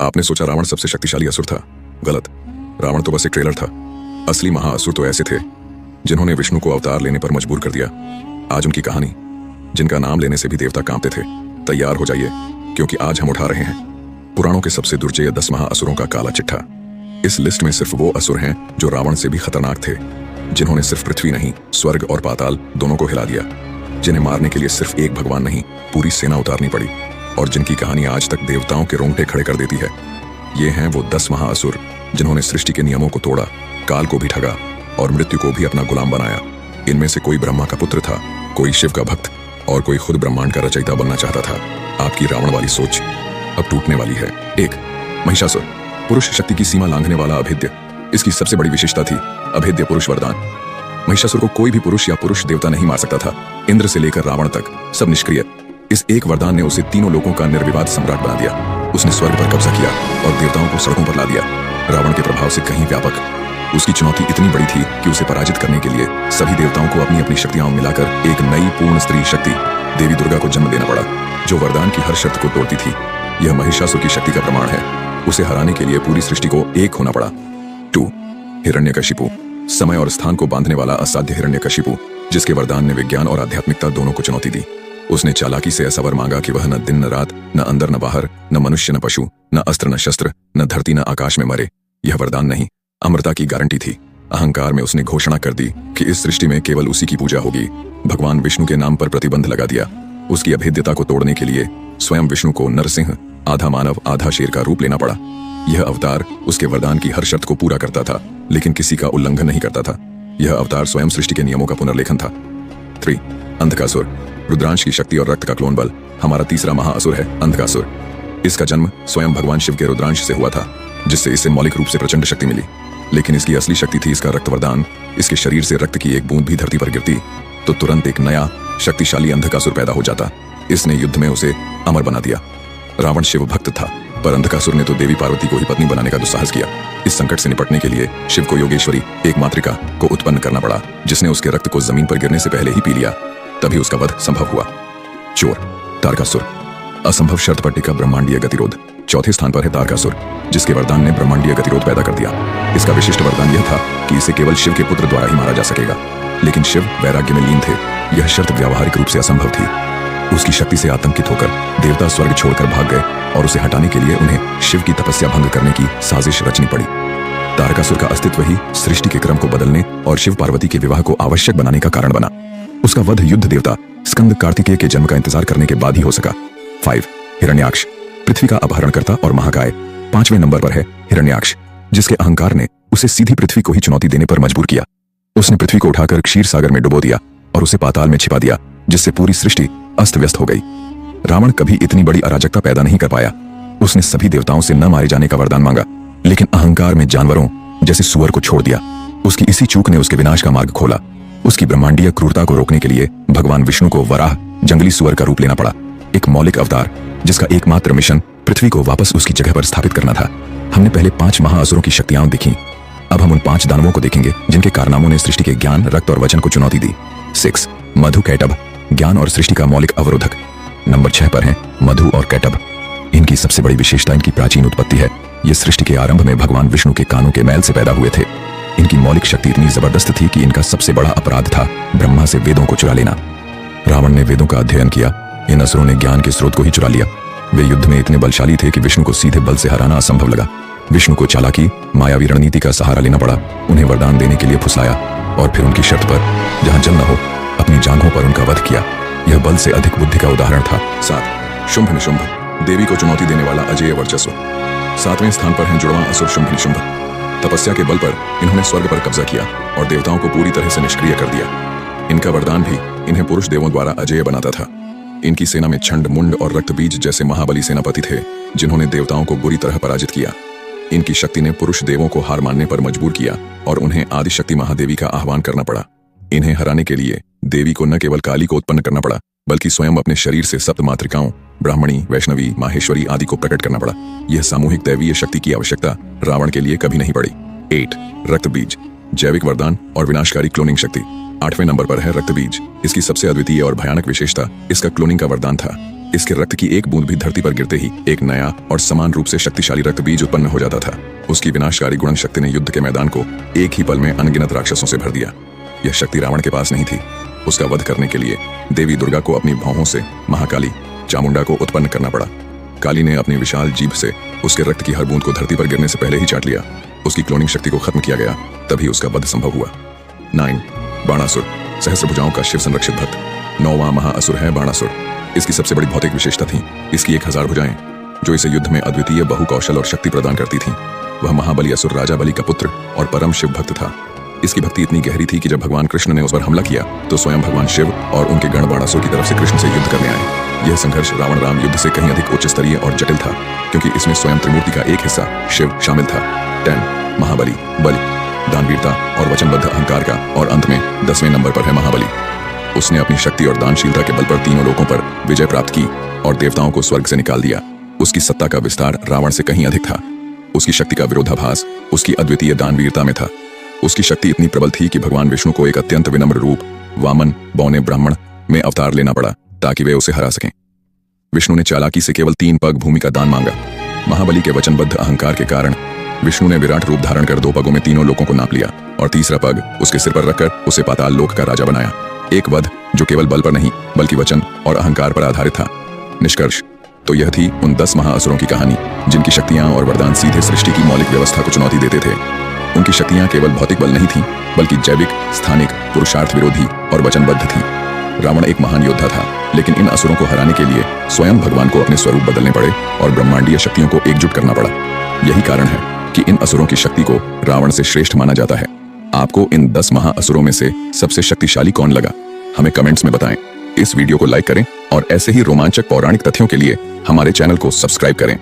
आपने सोचा रावण सबसे शक्तिशाली असुर था। गलत। रावण तो बस एक ट्रेलर था। असली महाअसुर तो ऐसे थे जिन्होंने विष्णु को अवतार लेने पर मजबूर कर दिया। आज उनकी कहानी, जिनका नाम लेने से भी देवता कांपते थे। तैयार हो जाइए, क्योंकि आज हम उठा रहे हैं पुराणों के सबसे दुर्जय 10 महाअसुरों का काला चिट्ठा। इस लिस्ट में सिर्फ वो असुर हैं जो रावण से भी खतरनाक थे, जिन्होंने सिर्फ पृथ्वी नहीं, स्वर्ग और पाताल दोनों को हिला दिया, जिन्हें मारने के लिए सिर्फ एक भगवान नहीं, पूरी सेना उतारनी पड़ी, और जिनकी कहानी आज तक देवताओं के रोंगटे खड़े कर देती है। ये हैं वो 10 महाअसुर जिन्होंने सृष्टि के नियमों को तोड़ा, काल को भी ठगा और मृत्यु को भी अपना गुलाम बनाया। इनमें से कोई ब्रह्मा का पुत्र था, कोई शिव का भक्त और कोई खुद ब्रह्मांड का रचयिता बनना चाहता था। आपकी रावण वाली सोच अब टूटने वाली है। 1. महिषासुर, पुरुष शक्ति की सीमा लांघने वाला अभेद्य। इसकी सबसे बड़ी विशेषता थी अभेद्य पुरुष वरदान। महिषासुर को कोई भी पुरुष या पुरुष देवता नहीं मार सकता था। इंद्र से लेकर रावण तक सब निष्क्रिय। इस एक वरदान ने उसे तीनों लोगों का निर्विवाद सम्राट बना दिया। उसने स्वर्ग पर कब्जा किया और देवताओं को सड़कों पर ला दिया। रावण के प्रभाव से कहीं व्यापक। उसकी चुनौती इतनी बड़ी थी कि उसे पराजित करने के लिए सभी देवताओं को अपनी अपनी शक्तियां मिलाकर एक नई पूर्ण स्त्री शक्ति देवी दुर्गा को जन्म देना पड़ा, जो वरदान की हर शर्त को तोड़ती थी। यह महिषासुर की शक्ति का प्रमाण है। उसे हराने के लिए पूरी सृष्टि को एक होना पड़ा। 2. हिरण्यकशिपु, समय और स्थान को बांधने वाला असाध्य हिरण्यकशिपु, जिसके वरदान ने विज्ञान और आध्यात्मिकता दोनों को चुनौती दी। उसने चालाकी से ऐसा वर मांगा कि वह न दिन न रात, न अंदर न बाहर, न मनुष्य न पशु, न अस्त्र न शस्त्र, न धरती न आकाश में मरे। यह वरदान नहीं, अमरता की गारंटी थी। अहंकार में उसने घोषणा कर दी कि इस सृष्टि में केवल उसी की पूजा होगी। भगवान विष्णु के नाम पर प्रतिबंध लगा दिया। उसकी अभेद्यता को तोड़ने के लिए स्वयं विष्णु को नरसिंह, आधा मानव आधा शेर का रूप लेना पड़ा। यह अवतार उसके वरदान की हर शर्त को पूरा करता था, लेकिन किसी का उल्लंघन नहीं करता था। यह अवतार स्वयं सृष्टि के नियमों का पुनर्लेखन था। 3. अंधकासुर, रुद्रांश की शक्ति और रक्त का क्लोन बल। हमारा तीसरा महाअसुर है अंधकासुर। इसका जन्म स्वयं भगवान शिव के रुद्रांश से हुआ था, जिससे इसे मौलिक रूप से प्रचंड शक्ति मिली। लेकिन इसकी असली शक्ति थी इसका रक्त वरदान। इसके शरीर से रक्त की एक बूंद भी धरती पर गिरती तो तुरंत एक नया शक्तिशाली अंधकासुर पैदा हो जाता। इसने युद्ध में उसे अमर बना दिया। रावण शिव भक्त था, पर अंधकासुर ने तो देवी पार्वती को ही पत्नी बनाने का दुस्साहस किया। इस संकट से निपटने के लिए शिव को योगेश्वरी, एक मातृका, को उत्पन्न करना पड़ा, जिसने उसके रक्त को जमीन पर गिरने से पहले ही पी लिया। तभी उसका वध संभव हुआ। चोर, तारकासुर, असंभव शर्त पर टिका ब्रह्मांडीय गतिरोध। चौथे स्थान पर है तारकासुर, जिसके वरदान ने ब्रह्मांडीय गतिरोध पैदा कर दिया। इसका विशिष्ट वरदान यह था कि इसे केवल शिव के पुत्र द्वारा ही मारा जा सकेगा, लेकिन शिव वैराग्य में लीन थे। यह शर्त व्यावहारिक रूप से असंभव थी। उसकी शक्ति से आतंकित होकर देवता स्वर्ग छोड़कर भाग गए और उसे हटाने के लिए उन्हें शिव की तपस्या भंग करने की साजिश रचनी पड़ी। तारकासुर का अस्तित्व ही सृष्टि के क्रम को बदलने और शिव पार्वती के विवाह को आवश्यक बनाने का कारण बना। उसका वध युद्ध देवता स्कंद कार्तिकेय के जन्म का इंतजार करने के बाद ही हो सका। 5. हिरण्याक्ष, पृथ्वी का अपहरणकर्ता और महाकाय। 5वें नंबर पर है हिरण्याक्ष, जिसके अहंकार ने उसे सीधी पृथ्वी को ही चुनौती देने पर मजबूर किया। उसने पृथ्वी को उठाकर क्षीर सागर में डुबो दिया और उसे पाताल में छिपा दिया, जिससे पूरी सृष्टि अस्त व्यस्त हो गई। रावण कभी इतनी बड़ी अराजकता पैदा नहीं कर पाया। उसने सभी देवताओं से न मारे जाने का वरदान मांगा, लेकिन अहंकार में जानवरों जैसे सुअर को छोड़ दिया। उसकी इसी चूक ने उसके विनाश का मार्ग खोला। उसकी ब्रह्मांडीय क्रूरता को रोकने के लिए भगवान विष्णु को वराह, जंगली सुअर का रूप लेना पड़ा। एक मौलिक अवतार जिसका एकमात्र मिशन पृथ्वी को वापस उसकी जगह पर स्थापित करना था। हमने पहले 5 महाअसुरों की शक्तियां देखी। अब हम उन 5 दानवों को देखेंगे जिनके कारनामों ने सृष्टि के ज्ञान, रक्त और वचन को चुनौती दी। 6. मधु कैटभ, ज्ञान और सृष्टि का मौलिक अवरोधक। नंबर 6 पर है मधु और कैटभ। इनकी सबसे बड़ी विशेषता इनकी प्राचीन उत्पत्ति है। ये सृष्टि के आरंभ में भगवान विष्णु के कानों के मैल से पैदा हुए थे। इनकी मौलिक शक्ति इतनी जबरदस्त थी कि इनका सबसे बड़ा अपराध था ब्रह्मा से वेदों को चुरा लेना। रावण ने वेदों का अध्ययन किया, इन असुरों ने ज्ञान के स्रोत को ही चुरा लिया। वे युद्ध में इतने बलशाली थे कि विष्णु को सीधे बल से हराना असंभव लगा। विष्णु को चालाकी, मायावी रणनीति का सहारा लेना पड़ा। उन्हें वरदान देने के लिए फुसलाया और फिर उनकी शर्त पर, जहां जल न हो, अपनी जांघों पर उनका वध किया। यह बल से अधिक बुद्धि का उदाहरण था। 7. शुंभ निशुंभ, देवी को चुनौती देने वाला अजेय वर्चस्व। 7वें स्थान पर है जुड़वां असुर शुंभ निशुंभ। तपस्या के बल पर इन्होंने स्वर्ग पर कब्जा किया और देवताओं को पूरी तरह से निष्क्रिय कर दिया। इनका वरदान भी इन्हें पुरुष देवों द्वारा अजेय बनाता था। इनकी सेना में छंड, मुंड और रक्तबीज जैसे महाबली सेनापति थे, जिन्होंने देवताओं को बुरी तरह पराजित किया। इनकी शक्ति ने पुरुष देवों को हार मानने पर मजबूर किया और उन्हें आदिशक्ति महादेवी का आह्वान करना पड़ा। इन्हें हराने के लिए देवी को न केवल काली को उत्पन्न करना पड़ा, बल्कि स्वयं अपने शरीर से सप्त मातृकाओं, ब्राह्मणी, वैष्णवी, माहेश्वरी आदि को प्रकट करना पड़ा। यह सामूहिक दैवीय शक्ति की आवश्यकता रावण के लिए कभी नहीं पड़ी। 8. रक्तबीज, जैविक वरदान और विनाशकारी क्लोनिंग शक्ति। 8वें नंबर पर है रक्तबीज। इसकी सबसे अद्वितीय और भयानक विशेषता इसका क्लोनिंग का वरदान था। इसके रक्त की एक बूंद भी धरती पर गिरते ही एक नया और समान रूप से शक्तिशाली रक्त बीज उत्पन्न हो जाता था। उसकी विनाशकारी गुणन शक्ति ने युद्ध के मैदान को एक ही पल में अनगिनत राक्षसों से भर दिया। यह शक्ति रावण के पास नहीं थी। उसका वध करने के लिए देवी दुर्गा को अपनी भौहों से महाकाली चामुंडा को उत्पन्न करना पड़ा। काली ने अपनी विशाल जीभ से उसके रक्त की हर बूंद को धरती पर गिरने से पहले ही चाट लिया। उसकी क्लोनिंग शक्ति को खत्म किया गया, तभी उसका वध संभव हुआ। 9 बाणासुर, सहस्र भुजाओं का शिव संरक्षित भक्त। 9वां महाअसुर है बाणासुर। इसकी सबसे बड़ी भौतिक विशेषता थी इसकी 1000 भुजाएं, जो इसे युद्ध में अद्वितीय बहुकौशल और शक्ति प्रदान करती थीं। वह महाबली असुर राजा बलि का पुत्र और परम शिव भक्त था। इसकी भक्ति इतनी गहरी थी कि जब भगवान कृष्ण ने उस पर हमला किया तो स्वयं भगवान शिव और उनके गण बाणासुर की तरफ से कृष्ण से युद्ध करने आए। यह संघर्ष रावण राम युद्ध से कहीं अधिक उच्च स्तरीय और जटिल था, क्योंकि इसमें स्वयं त्रिमूर्ति का एक हिस्सा शिव शामिल था। 10 महाबली, बल, दानवीरता और वचनबद्ध अहंकार का, और अंत में 10वें नंबर पर है महाबली। उसने अपनी शक्ति और दानशीलता के बल पर तीनों लोकों पर विजय प्राप्त की और देवताओं को स्वर्ग से निकाल दिया। उसकी सत्ता का विस्तार रावण से कहीं अधिक था। उसकी शक्ति का विरोधाभास उसकी अद्वितीय दानवीरता में था। उसकी शक्ति इतनी प्रबल थी कि भगवान विष्णु को एक अत्यंत विनम्र रूप वामन बौने ब्राह्मण में अवतार लेना पड़ा ताकि वे उसे हरा सकें। विष्णु ने चालाकी से केवल 3 पग भूमि का दान मांगा। महाबली के वचनबद्ध अहंकार के कारण विष्णु ने विराट रूप धारण कर 2 पगों में तीनों लोकों को नाप लिया और तीसरा पग उसके सिर पर रखकर उसे पाताल लोक का राजा बनाया। एक वध जो केवल बल पर नहीं बल्कि वचन और अहंकार पर आधारित था। निष्कर्ष तो यह थी उन 10 महाअसुरों की कहानी, जिनकी शक्तियां और वरदान सीधे सृष्टि की मौलिक व्यवस्था को चुनौती देते थे। उनकी शक्तियां केवल भौतिक बल नहीं थीं, बल्कि जैविक, स्थानिक, पुरुषार्थ विरोधी और वचनबद्ध थीं। रावण एक महान योद्धा था, लेकिन इन असुरों को हराने के लिए स्वयं भगवान को अपने स्वरूप बदलने पड़े और ब्रह्मांडीय शक्तियों को एकजुट करना पड़ा। यही कारण है कि इन असुरों की शक्ति को रावण से श्रेष्ठ माना जाता है। आपको इन 10 महाअसुरों में से सबसे शक्तिशाली कौन लगा, हमें कमेंट्स में बताएं। इस वीडियो को लाइक करें और ऐसे ही रोमांचक पौराणिक तथ्यों के लिए हमारे चैनल को सब्सक्राइब करें।